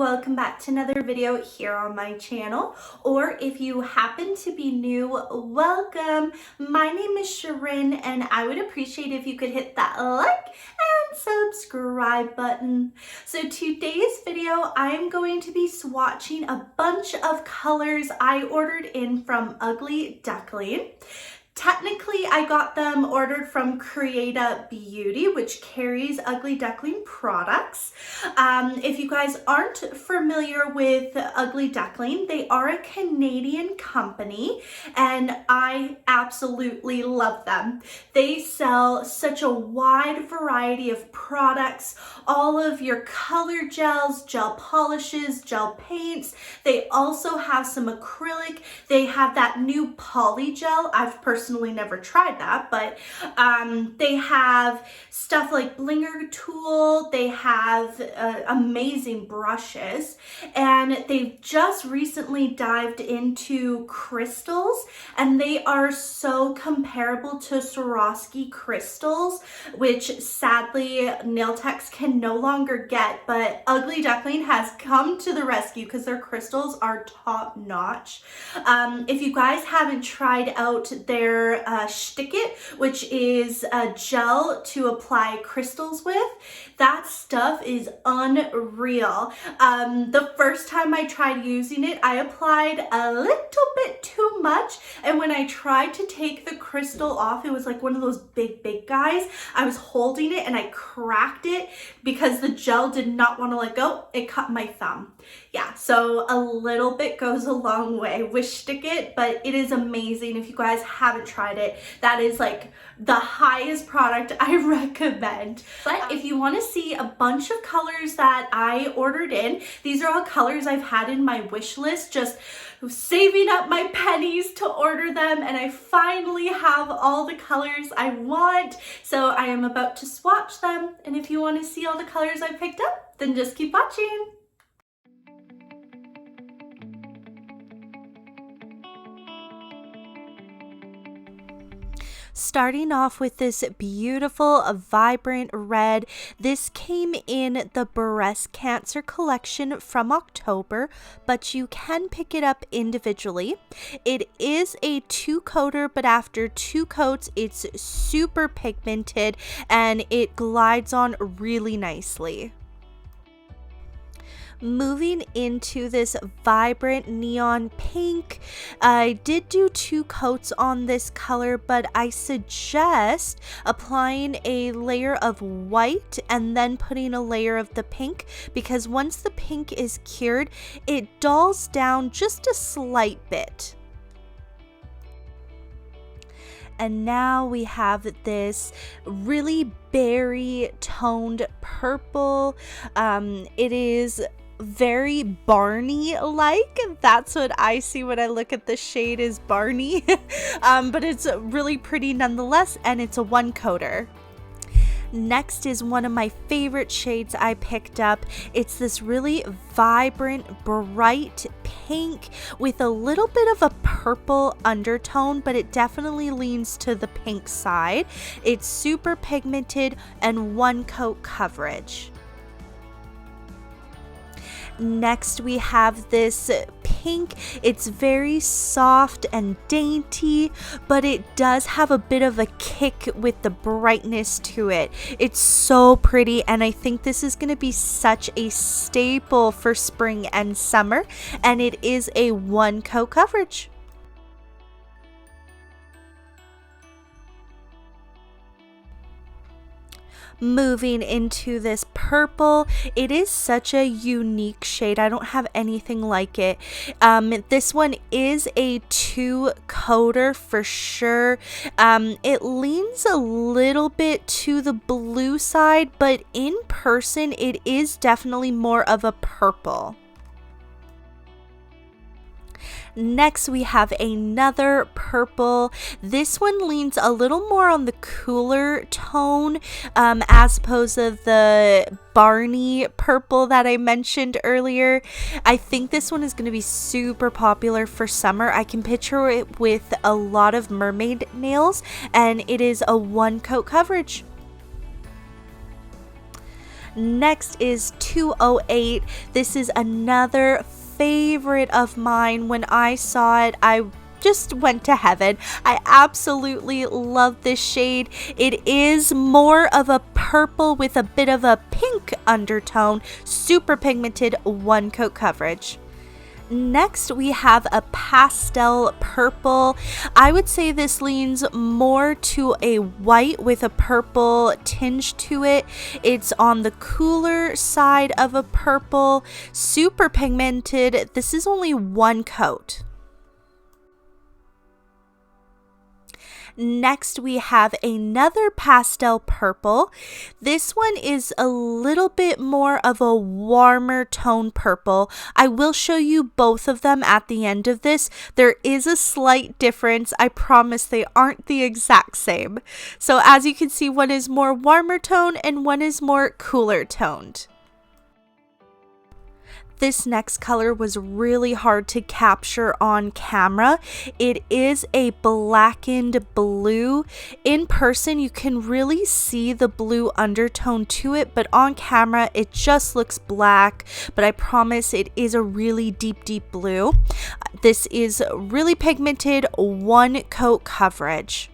welcome back to another video here on my channel, or if you happen to be new, welcome. My name is Sharon and I would appreciate if you could hit that like and subscribe button. So today's video I'm going to be swatching a bunch of colors I ordered in from Ugly Duckling. Technically, I got them ordered from Creata Beauty, which carries Ugly Duckling products. If you guys aren't familiar with Ugly Duckling, they are a Canadian company and I absolutely love them. They sell such a wide variety of products, all of your color gels, gel polishes, gel paints. They also have some acrylic. They have that new poly gel. I've personally never tried that, but they have stuff like blinger tool. They have amazing brushes, and they've just recently dived into crystals, and they are so comparable to Swarovski crystals, which sadly nail techs can no longer get, but Ugly Duckling has come to the rescue because their crystals are top notch. If you guys haven't tried out their Stick It, which is a gel to apply crystals with, that stuff is unreal. The first time I tried using it, I applied a little bit too much, and when I tried to take the crystal off, it was like one of those big guys. I was holding it and I cracked it because the gel did not want to let go. It cut my thumb. Yeah, so a little bit goes a long way with Stick It, but it is amazing. If you guys haven't tried it, that is like the highest product I recommend. But if you want to see a bunch of colors that I ordered in, these are all colors I've had in my wish list, just saving up my pennies to order them, and I finally have all the colors I want, so I am about to swatch them. And if you want to see all the colors I picked up, then just keep watching. Starting off with this beautiful, vibrant red. This came in the breast cancer collection from October, but you can pick it up individually. It is a 2-coater, but after 2 coats, it's super pigmented and it glides on really nicely. Moving into this vibrant neon pink, I did do 2 coats on this color, but I suggest applying a layer of white and then putting a layer of the pink, because once the pink is cured, it dulls down just a slight bit. And now we have this really berry toned purple. It is very Barney like. That's what I see when I look at the shade, is Barney. But it's really pretty nonetheless, and it's a 1-coater. Next is one of my favorite shades I picked up. It's this really vibrant, bright pink with a little bit of a purple undertone, but it definitely leans to the pink side. It's super pigmented and 1-coat coverage. Next we have this pink. It's very soft and dainty, but it does have a bit of a kick with the brightness to it. It's so pretty, and I think this is going to be such a staple for spring and summer, and it is a 1-coat coverage. Moving into this purple, it is such a unique shade. I don't have anything like it. This one is a 2-coater for sure. It leans a little bit to the blue side, but in person it is definitely more of a purple. Next we have another purple. This one leans a little more on the cooler tone, as opposed to the Barney purple that I mentioned earlier. I think this one is going to be super popular for summer. I can picture it with a lot of mermaid nails, and it is a 1-coat coverage. Next is 208. This is another favorite of mine. When I saw it, I just went to heaven. I absolutely love this shade. It is more of a purple with a bit of a pink undertone, super pigmented, one coat coverage. Next, we have a pastel purple. I would say this leans more to a white with a purple tinge to it. It's on the cooler side of a purple, super pigmented. This is only one coat. Next, we have another pastel purple. This one is a little bit more of a warmer tone purple. I will show you both of them at the end of this. There is a slight difference. I promise they aren't the exact same. So as you can see, one is more warmer tone and one is more cooler toned. This next color was really hard to capture on camera. It is a blackened blue. In person, you can really see the blue undertone to it, but on camera, it just looks black. But I promise it is a really deep, deep blue. This is really pigmented, one coat coverage.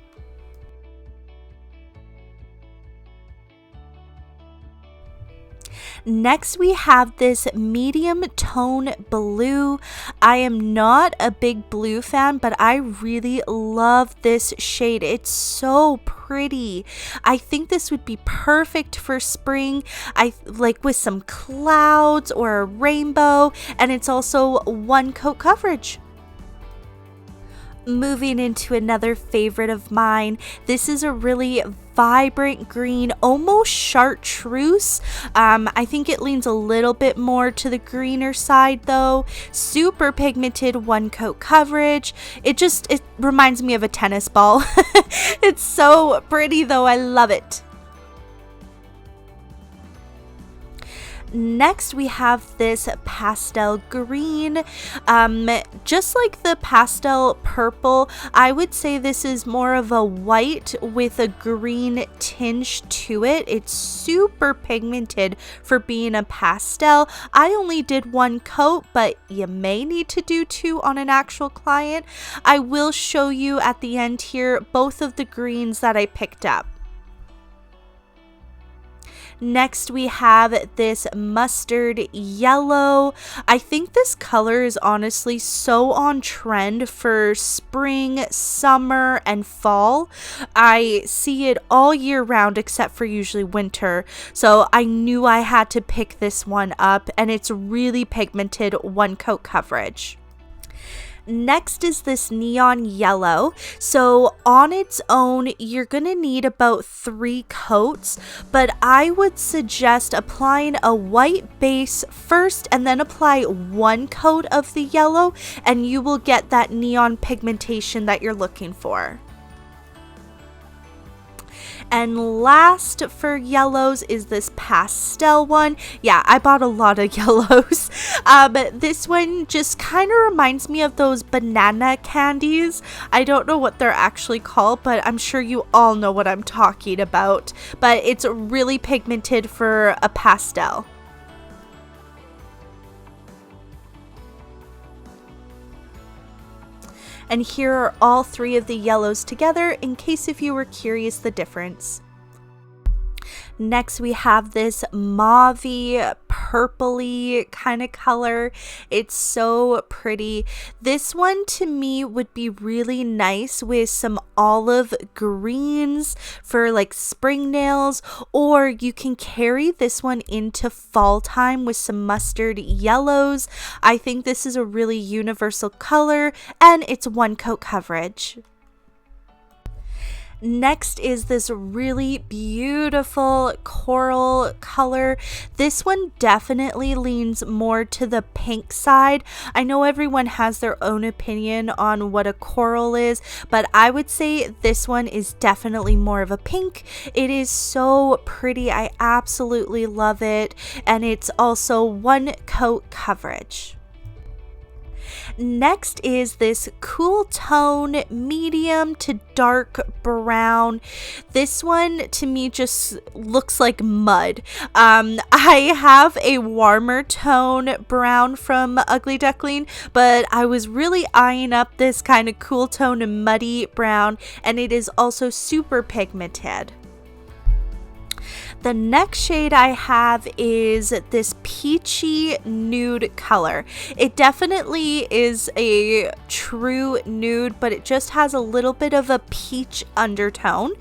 Next, we have this medium tone blue. I am not a big blue fan, but I really love this shade. It's so pretty. I think this would be perfect for spring. I like with some clouds or a rainbow, and it's also one coat coverage. Moving into another favorite of mine, this is a really vibrant green, almost chartreuse. I think it leans a little bit more to the greener side though. Super pigmented, one coat coverage. It reminds me of a tennis ball. It's so pretty though, I love it. Next, we have this pastel green. Just like the pastel purple, I would say this is more of a white with a green tinge to it. It's super pigmented for being a pastel. I only did one coat, but you may need to do two on an actual client. I will show you at the end here both of the greens that I picked up. Next, we have this mustard yellow. I think this color is honestly so on trend for spring, summer, and fall. I see it all year round except for usually winter. So I knew I had to pick this one up, and it's really pigmented, one coat coverage. Next is this neon yellow. So on its own, you're gonna need about 3 coats, but I would suggest applying a white base first and then apply 1 coat of the yellow, and you will get that neon pigmentation that you're looking for. And last for yellows is this pastel one. Yeah, I bought a lot of yellows. This one just kind of reminds me of those banana candies. I don't know what they're actually called, but I'm sure you all know what I'm talking about. But it's really pigmented for a pastel. And here are all 3 of the yellows together in case if you were curious the difference. Next, we have this mauvey, purpley kind of color. It's so pretty. This one to me would be really nice with some olive greens for like spring nails, or you can carry this one into fall time with some mustard yellows. I think this is a really universal color, and it's one coat coverage. Next is this really beautiful coral color. This one definitely leans more to the pink side. I know everyone has their own opinion on what a coral is, but I would say this one is definitely more of a pink. It is so pretty. I absolutely love it. And it's also one coat coverage. next is this cool tone, medium to dark brown. This one to me just looks like mud. I have a warmer tone brown from Ugly Duckling, but I was really eyeing up this kind of cool tone muddy brown, and it is also super pigmented. The next shade I have is this peachy nude color. It definitely is a true nude, but it just has a little bit of a peach undertone.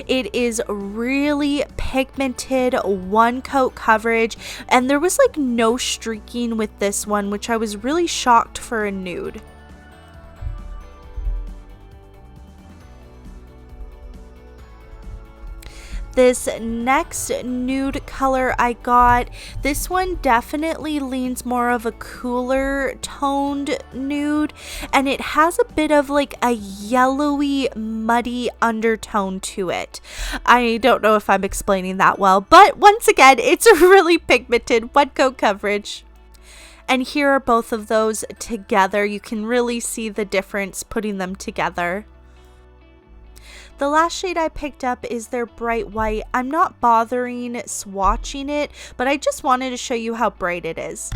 It is really pigmented, one coat coverage, and there was like no streaking with this one, which I was really shocked for a nude. This next nude color I got, this one definitely leans more of a cooler toned nude, and it has a bit of like a yellowy muddy undertone to it. I don't know if I'm explaining that well, but once again, it's a really pigmented one coat coverage. And here are both of those together. You can really see the difference putting them together. The last shade I picked up is their bright white. I'm not bothering swatching it, but I just wanted to show you how bright it is.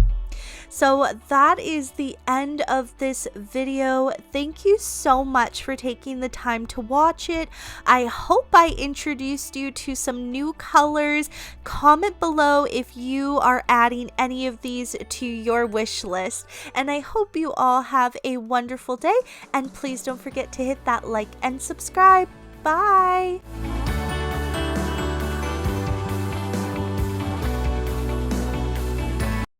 So that is the end of this video. Thank you so much for taking the time to watch it. I hope I introduced you to some new colors. Comment below if you are adding any of these to your wish list. And I hope you all have a wonderful day. And please don't forget to hit that like and subscribe. Bye!